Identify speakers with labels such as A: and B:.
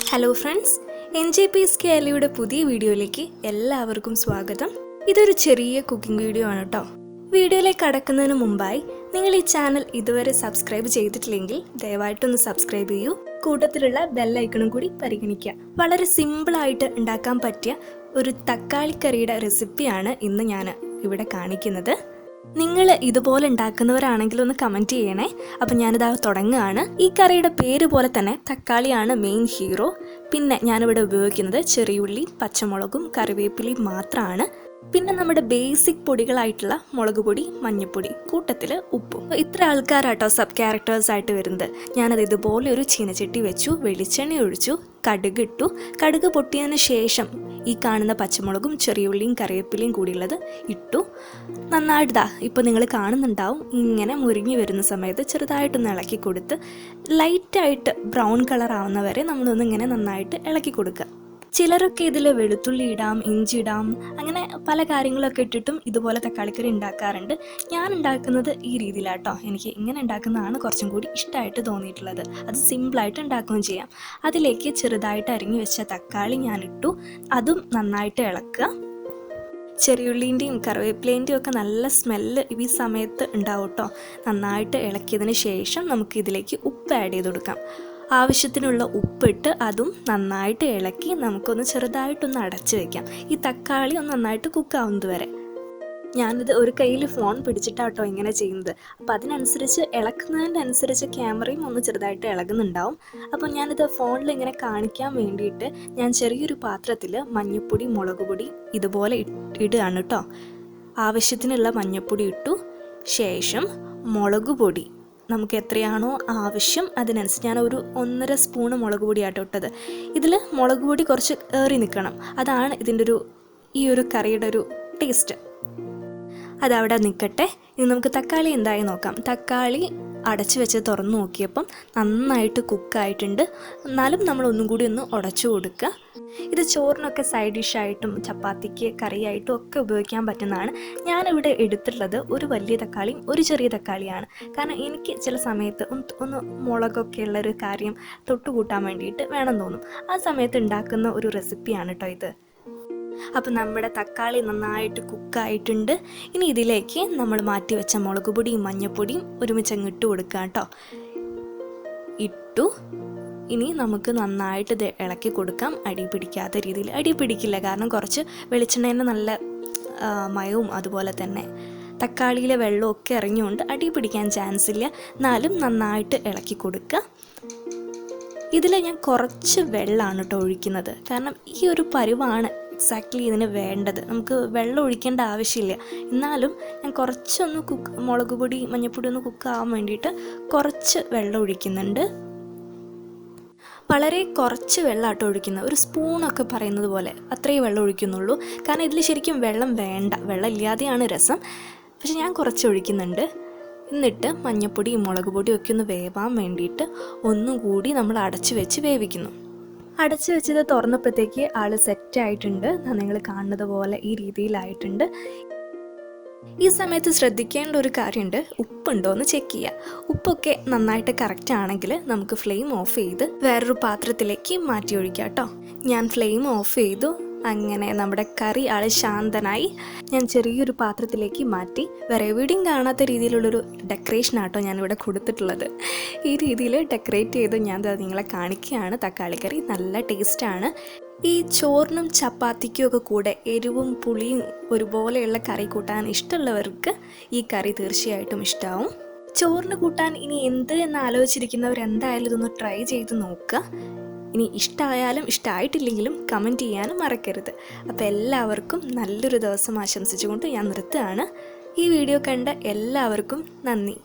A: Hello friends, NJP's കേരളയുടെ പുതിയ വീഡിയോയിലേക്ക് എല്ലാവർക്കും സ്വാഗതം. ഇതൊരു ചെറിയ കുക്കിംഗ് വീഡിയോ ആണ് കേട്ടോ. വീഡിയോയിലേക്ക് കടക്കുന്നതിന് മുമ്പായി നിങ്ങൾ ഈ ചാനൽ ഇതുവരെ സബ്സ്ക്രൈബ് ചെയ്തിട്ടില്ലെങ്കിൽ ദയവായിട്ടൊന്ന് സബ്സ്ക്രൈബ് ചെയ്യൂ. കൂട്ടത്തിലുള്ള ബെല്ലൈക്കണും കൂടി പരിഗണിക്കുക. വളരെ സിമ്പിളായിട്ട് ഉണ്ടാക്കാൻ പറ്റിയ ഒരു തക്കാളിക്കറിയുടെ റെസിപ്പിയാണ് ഇന്ന് ഞാൻ ഇവിടെ കാണിക്കുന്നത്. നിങ്ങൾ ഇതുപോലെ ഉണ്ടാക്കുന്നവരാണെങ്കിൽ ഒന്ന് കമൻറ്റ് ചെയ്യണേ. അപ്പം ഞാനിതാ തുടങ്ങുകയാണ്. ഈ കറിയുടെ പേര് പോലെ തന്നെ തക്കാളിയാണ് മെയിൻ ഹീറോ. പിന്നെ ഞാനിവിടെ ഉപയോഗിക്കുന്നത് ചെറിയുള്ളി, പച്ചമുളകും കറിവേപ്പിലയും മാത്രമാണ്. പിന്നെ നമ്മുടെ ബേസിക് പൊടികളായിട്ടുള്ള മുളക് പൊടി, മഞ്ഞൾപ്പൊടി, കൂട്ടത്തിൽ ഉപ്പും. ഇത്ര ആൾക്കാരാട്ടോ സബ് ക്യാരക്ടേഴ്സ് ആയിട്ട് വരുന്നത്. ഞാനത് ഇതുപോലെ ഒരു ചീനച്ചട്ടി വെച്ചു, വെളിച്ചെണ്ണ ഒഴിച്ചു, കടുക് ഇട്ടു. കടുക് പൊട്ടിയതിന് ശേഷം ഈ കാണുന്ന പച്ചമുളകും ചെറിയുള്ളിയും കറിവേപ്പിലയും കൂടിയുള്ളത് ഇട്ടു. നന്നായിട്ടാ ഇപ്പോൾ നിങ്ങൾ കാണുന്നുണ്ടാവും. ഇങ്ങനെ മുരിഞ്ഞു വരുന്ന സമയത്ത് ചെറുതായിട്ടൊന്ന് ഇളക്കി കൊടുത്ത് ലൈറ്റായിട്ട് ബ്രൗൺ കളർ ആവുന്ന വരെ നമ്മളൊന്ന് ഇങ്ങനെ നന്നായിട്ട് ഇളക്കി കൊടുക്കുക. ചിലരൊക്കെ ഇതിൽ വെളുത്തുള്ളി ഇടാം, ഇഞ്ചി ഇടാം, അങ്ങനെ പല കാര്യങ്ങളൊക്കെ ഇട്ടിട്ടും ഇതുപോലെ തക്കാളിക്കറി ഉണ്ടാക്കാറുണ്ട്. ഞാൻ ഉണ്ടാക്കുന്നത് ഈ രീതിയിലാട്ടോ. എനിക്ക് ഇങ്ങനെ ഉണ്ടാക്കുന്നതാണ് കുറച്ചും കൂടി ഇഷ്ടമായിട്ട് തോന്നിയിട്ടുള്ളത്. അത് സിമ്പിളായിട്ട് ഉണ്ടാക്കുകയും ചെയ്യാം. അതിലേക്ക് ചെറുതായിട്ട് അരിഞ്ഞു വെച്ച തക്കാളി ഞാൻ ഇട്ടു. അതും നന്നായിട്ട് ഇളക്കുക. ചെറിയുള്ളീൻ്റെയും കറിവേപ്പിലേൻ്റെയും ഒക്കെ നല്ല സ്മെല്ല് ഈ സമയത്ത് ഉണ്ടാവും കേട്ടോ. നന്നായിട്ട് ഇളക്കിയതിന് ശേഷം നമുക്കിതിലേക്ക് ഉപ്പ് ആഡ് ചെയ്ത് കൊടുക്കാം. ആവശ്യത്തിനുള്ള ഉപ്പിട്ട് അതും നന്നായിട്ട് ഇളക്കി നമുക്കൊന്ന് ചെറുതായിട്ടൊന്ന് അടച്ച് വയ്ക്കാം. ഈ തക്കാളി ഒന്ന് നന്നായിട്ട് കുക്കാവുന്നത് വരെ. ഞാനിത് ഒരു കയ്യിൽ ഫോൺ പിടിച്ചിട്ടാട്ടോ ഇങ്ങനെ ചെയ്യുന്നത്. അപ്പം അതിനനുസരിച്ച് ഇളക്കുന്നതിൻ്റെ അനുസരിച്ച് ക്യാമറയും ഒന്ന് ചെറുതായിട്ട് ഇളകുന്നുണ്ടാവും. അപ്പം ഞാനിത് ഫോണിൽ ഇങ്ങനെ കാണിക്കാൻ വേണ്ടിയിട്ട് ഞാൻ ചെറിയൊരു പാത്രത്തിൽ മഞ്ഞൾപ്പൊടി, മുളക് പൊടി ഇതുപോലെ ഇടുകയാണ് കേട്ടോ. ആവശ്യത്തിനുള്ള മഞ്ഞൾപ്പൊടി ഇട്ടു. ശേഷം മുളക് പൊടി നമുക്ക് എത്രയാണോ ആവശ്യം അതിനനുസരിച്ച് ഞാൻ ഒരു 1.5 സ്പൂണ് മുളക് പൊടിയാട്ടോ ഇട്ടത്. ഇതിൽ മുളക് പൊടി കുറച്ച് ഏറി നിൽക്കണം. അതാണ് ഇതിൻ്റെ ഈ ഒരു കറിയുടെ ഒരു ടേസ്റ്റ്. അതവിടെ നിൽക്കട്ടെ. ഇനി നമുക്ക് തക്കാളി എന്തായി നോക്കാം. തക്കാളി അടച്ച് വെച്ച് തുറന്ന് നോക്കിയപ്പം നന്നായിട്ട് കുക്കായിട്ടുണ്ട്. എന്നാലും നമ്മൾ ഒന്നും കൂടി ഒന്ന് ഉടച്ചു കൊടുക്കുക. ഇത് ചോറിനൊക്കെ സൈഡ് ഡിഷായിട്ടും ചപ്പാത്തിക്ക് കറിയായിട്ടും ഒക്കെ ഉപയോഗിക്കാൻ പറ്റുന്നതാണ്. ഞാനിവിടെ എടുത്തിട്ടുള്ളത് ഒരു വലിയ തക്കാളിയും ഒരു ചെറിയ തക്കാളിയാണ്. കാരണം എനിക്ക് ചില സമയത്ത് ഒന്ന് മുളകൊക്കെ ഉള്ളൊരു കാര്യം തൊട്ടുകൂട്ടാൻ വേണ്ടിയിട്ട് വേണം തോന്നും. ആ സമയത്ത് ഉണ്ടാക്കുന്ന ഒരു റെസിപ്പിയാണ് കേട്ടോ ഇത്. അപ്പം നമ്മുടെ തക്കാളി നന്നായിട്ട് കുക്കായിട്ടുണ്ട്. ഇനി ഇതിലേക്ക് നമ്മൾ മാറ്റി വെച്ച മുളക് പൊടിയും മഞ്ഞൾപ്പൊടിയും ഒരുമിച്ച് അങ്ങ് ഇട്ട് കൊടുക്കുക കേട്ടോ. ഇട്ടു. ഇനി നമുക്ക് നന്നായിട്ട് ഇത് ഇളക്കി കൊടുക്കാം. അടി പിടിക്കാത്ത രീതിയിൽ. അടി പിടിക്കില്ല, കാരണം കുറച്ച് വെളിച്ചെണ്ണേൻ്റെ നല്ല മയവും അതുപോലെ തന്നെ തക്കാളിയിലെ വെള്ളമൊക്കെ ഇറങ്ങിയുകൊണ്ട് അടി പിടിക്കാൻ ചാൻസ് ഇല്ല. എന്നാലും നന്നായിട്ട് ഇളക്കി കൊടുക്കുക. ഇതിൽ ഞാൻ കുറച്ച് വെള്ളമാണ് കേട്ടോ ഒഴിക്കുന്നത്. കാരണം ഈ ഒരു പരുവാണ് എക്സാക്ട്ലി ഇതിന് വേണ്ടത്. നമുക്ക് വെള്ളം ഒഴിക്കേണ്ട ആവശ്യമില്ല. എന്നാലും ഞാൻ കുറച്ചൊന്ന് മുളക് പൊടി, മഞ്ഞൾപ്പൊടി ഒന്ന് കുക്കാവാൻ വേണ്ടിയിട്ട് കുറച്ച് വെള്ളം ഒഴിക്കുന്നുണ്ട്. വളരെ കുറച്ച് വെള്ളമാട്ടോ ഒഴിക്കുന്നത്. ഒരു സ്പൂണൊക്കെ പറയുന്നത് പോലെ അത്രയും വെള്ളം ഒഴിക്കുന്നുള്ളൂ. കാരണം ഇതിൽ ശരിക്കും വെള്ളം വേണ്ട. വെള്ളം ഇല്ലാതെയാണ് രസം. പക്ഷെ ഞാൻ കുറച്ച് ഒഴിക്കുന്നുണ്ട്. എന്നിട്ട് മഞ്ഞൾപ്പൊടിയും മുളക് പൊടിയും ഒക്കെ ഒന്ന് വേവാൻ വേണ്ടിയിട്ട് ഒന്നും കൂടി നമ്മൾ അടച്ച് വെച്ച് വേവിക്കുന്നു. അടച്ച് വെച്ചത് തുറന്നപ്പോഴത്തേക്ക് ആൾ സെറ്റായിട്ടുണ്ട്. നിങ്ങൾ കാണുന്നത് പോലെ ഈ രീതിയിലായിട്ടുണ്ട്. ഈ സമയത്ത് ശ്രദ്ധിക്കേണ്ട ഒരു കാര്യമുണ്ട്. ഉപ്പുണ്ടോ എന്ന് ചെക്ക് ചെയ്യുക. ഉപ്പൊക്കെ നന്നായിട്ട് കറക്റ്റ് ആണെങ്കിൽ നമുക്ക് ഫ്ലെയിം ഓഫ് ചെയ്ത് വേറൊരു പാത്രത്തിലേക്ക് മാറ്റി ഒഴിക്കാം കേട്ടോ. ഞാൻ ഫ്ലെയിം ഓഫ് ചെയ്തു. അങ്ങനെ നമ്മുടെ കറി ശാന്തനായി. ഞാൻ ചെറിയൊരു പാത്രത്തിലേക്ക് മാറ്റി. വേറെ എവിടെയും കാണാത്ത രീതിയിലുള്ളൊരു ഡെക്കറേഷനാട്ടോ ഞാനിവിടെ കൊടുത്തിട്ടുള്ളത്. ഈ രീതിയിൽ ഡെക്കറേറ്റ് ചെയ്ത് ഞാൻ നിങ്ങളെ കാണിക്കുകയാണ്. തക്കാളിക്കറി നല്ല ടേസ്റ്റാണ്. ഈ ചോറിനും ചപ്പാത്തിക്കും ഒക്കെ കൂടെ എരിവും പുളിയും ഒരുപോലെയുള്ള കറി കൂട്ടാൻ ഇഷ്ടമുള്ളവർക്ക് ഈ കറി തീർച്ചയായിട്ടും ഇഷ്ടമാവും. ചോറിന് കൂട്ടാൻ ഇനി എന്ത് എന്ന് ആലോചിച്ചിരിക്കുന്നവർ എന്തായാലും ഇതൊന്ന് ട്രൈ ചെയ്ത് നോക്കുക. ഇനി ഇഷ്ടമായാലും ഇഷ്ടമായിട്ടില്ലെങ്കിലും കമൻറ്റ് ചെയ്യാനും മറക്കരുത്. അപ്പോൾ എല്ലാവർക്കും നല്ലൊരു ദിവസം ആശംസിച്ചുകൊണ്ട് ഞാൻ നിർത്തുകയാണ്. ഈ വീഡിയോ കണ്ട എല്ലാവർക്കും നന്ദി.